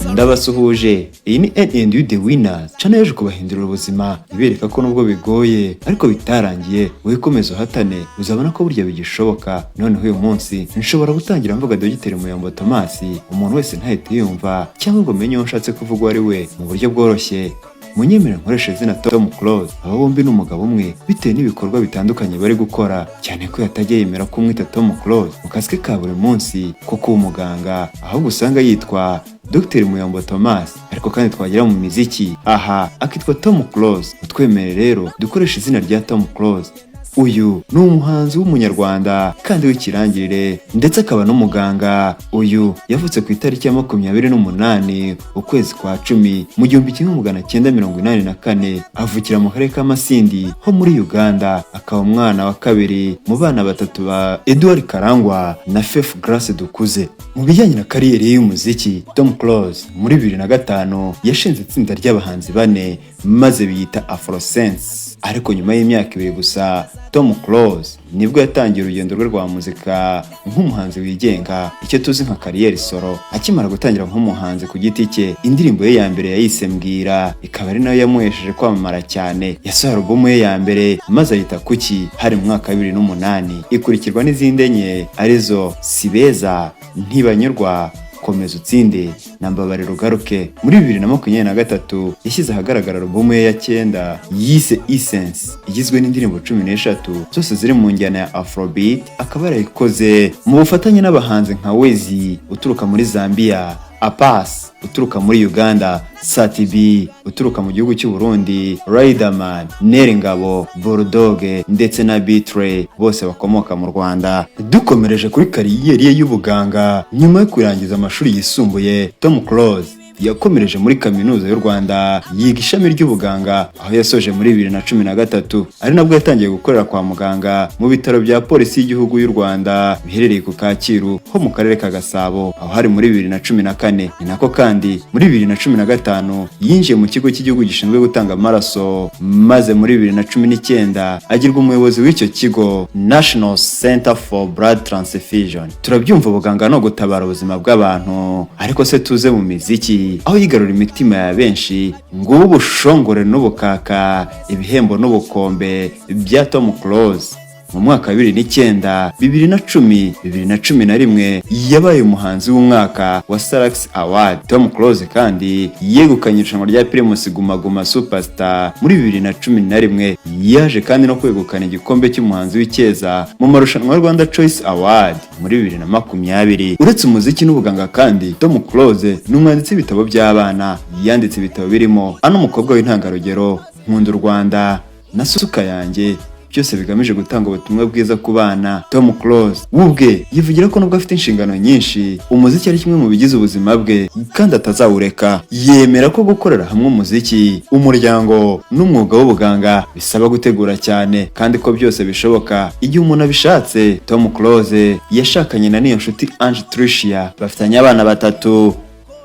Ndabasuhuje, iyi ni A.K.A the winners, channel yaje kubahindurira ubuzima ibereka ko nubwo bigoye ariko bitarangiye, wikomeza uhatane uzabona ko burya bigishoboka. Noneho uyu munsi nshobora gutangira mvuga Dr Muyombo Thomas, umuntu wese ntahite yumva cyangwa ngo menye nshatse kuvuga ari we mu buryo bworoshye. Munyemere nkoresha izina Tom Close, aba bombi n'umugabo umwe bitewe n'ibikorwa bitandukanye bari gukora, cyane ko yatagiye yemera ko umwita Tom Close mu kazi ke ka buri munsi ko kuba umuganga, ahubwo usanga yitwa Dr Muyombo Thomas, ariko kandi twagera mu miziki aha akitwa Tom Close. Utwemere rero dukoresha izina rya Tom Close. Uyu ni umuhanzi w'umunyarwanda kandi w'ikirangirire ndetse akaba n'umuganga. Uyu yavutse ku itariki ya 28 ukwezi kwa 10 mu 1984, avukira mu karere ka Masindi ho muri Uganda. Akaba umwana wa kabiri mu bana batatu ba Edward Karangwa na Faith Grace Dukuze. Mu bijyanye na kariyeri y'umuziki, Tom Close muri 2005 yashinze itsinda ry'abahanzi bane maze biyita Afrosense, ariko nyuma y'imyaka 2 gusa Tom Close nibwo yatangiye urugendo rwe rwa muzika nk'umuhanzi wigenga, icyo tuzi nka kariyeri solo. Akimara gutangira nk'umuhanzi ku giti cye, indirimbo ye ya mbere yayise Mbwira, ikaba ari nayo yamuhesheje kwamamara cyane. Yasohoye album ye ya mbere maze ayita Kuki hari mu mwaka 2008, ikurikirwa n'izindi enye arizo Sibeza, Ntibanyurwa, Komeza Utsinde na Mbabarira Ugaruke. Muri 2023 yashyize ahagaragara album ye ya 9 yise Essence, igizwe n'indirimbo 13 zose ziri mu njyana ya Afrobeat. Akaba yarayikoze mu bufatanye n'abahanzi nka Wezi uturuka muri Zambia, Apas uturuka muri Uganda, Satibi uturuka mu gihugu cy'u Burundi, Riderman, Neringabo, Bulldog ndetse na Bitre, bose bakomoka mu Rwanda. Dukomereje kuri kariyeri ye y'ubuganga, nyuma yo kurangiza amashuri yisumbuye, Tom Close yakomereje muri kaminuza y'u Rwanda yiga ishami ry'ubuganga, aho yasoje muri 2013. Ari nabwo yatangiye gukorera kwa muganga mu bitaro bya polisi y'igihugu y'u Rwanda biherereye ku Kacyiru ho mu karere ka Gasabo, aho hari muri 2014. Ni nako kandi muri 2015 yinjiye mu kigo cy'igihugu gishinzwe gutanga amaraso, maze muri 2019 agirwa umuyobozi w'icyo kigo, National Center for Blood Transfusion. Turabyumva ubuganga no gutabara ubuzima bw'abantu, ariko se tuze mu miziki aho yigarura imitima ya benshi. Ngubu ubushongore n'ubukaka, ibihembo n'ubukombe bya Tom Close. Mu mwaka 2009, 2010, 2011 yabaye umuhanzi w'umwaka wa Salax Award. Tom Close kandi yegukanye irushanwa rya Primus Guma Guma Superstar muri 2011. Yaje kandi no kwegukana igikombe cy'umuhanzi w'icyeza mu marushanwa ya Rwanda Choice Award muri 2020. Uretse umuziki n'ubuganga kandi, Tom Close ni umwanditsi w'ibitabo by'abana. Yanditse ibitabo birimo Ano Umukobwa w'Intangarugero, Nkunda u Rwanda na Suka Yanjye, byose bigamije gutanga ubutumwa bwiza ku bana. Tom Close ubwe yivugira ko nubwo afite inshingano nyinshi, umuziki ari kimwe mu bigize ubuzima bwe kandi atazawureka. Yemera ko gukorera hamwe umuziki, umuryango n'umwuga w'ubuganga bisaba gutegura cyane, kandi ko byose bishoboka igihe umuntu abishatse. Tom Close yashakanye na niyo nshuti Ange Tricia, bafitanye abana 3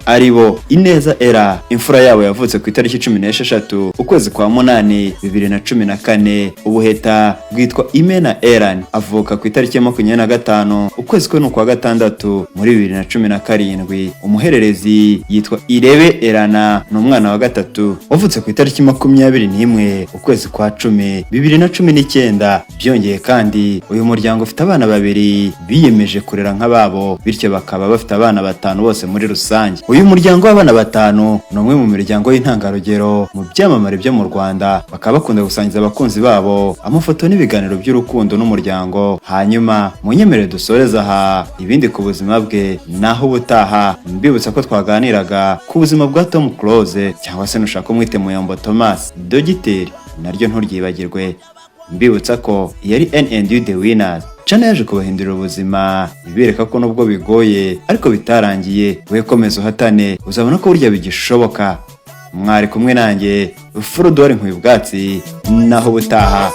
aribo Ineza Era. Imfura yabo yavutse ku itariki 16 ukwezi kwa 8 2014. Ubuheta bwitwa Imena Eran, avuka ku itariki ya 25 ukwezi kwa 6 muri 2017. Umuhererezi yitwa Irebe Erana, ni umwana wa 3 wavutse ku itariki 21 ukwezi kwa 10 2019. Byongeye kandi uyu muryango ufite abana 2 biyemeje kurera nk'ababo, bityo bakaba bafite abana 5 bose muri rusange. Uyu muryango w'abana 5 ni umwe mu miryango y'intangarugero mu byamamare byo mu Rwanda. Bakaba bakunda gusangiza abakunzi babo amafoto n'ibiganiro by'urukundo n'umuryango. Hanyuma munyemere dusoreza aha, ibindi ku buzima bwe naho ubutaha. Mbibutsa ko twaganiraga ku buzima bwa Tom Close, cyangwa se nushaka umwite Muyombo Thomas Dr, naryo nturyibagirwe. Mbibutsa ko yari A.K.A the winners, channel yaje kubahindurira ubuzima ibereka ko nubwo bigoye ariko bitarangiye. Wekomeza uhatane uzabona ko burya bigishoboka. Mwari kumwe nanjye Furudwari Nkuyubwatsi, naho ubutaha.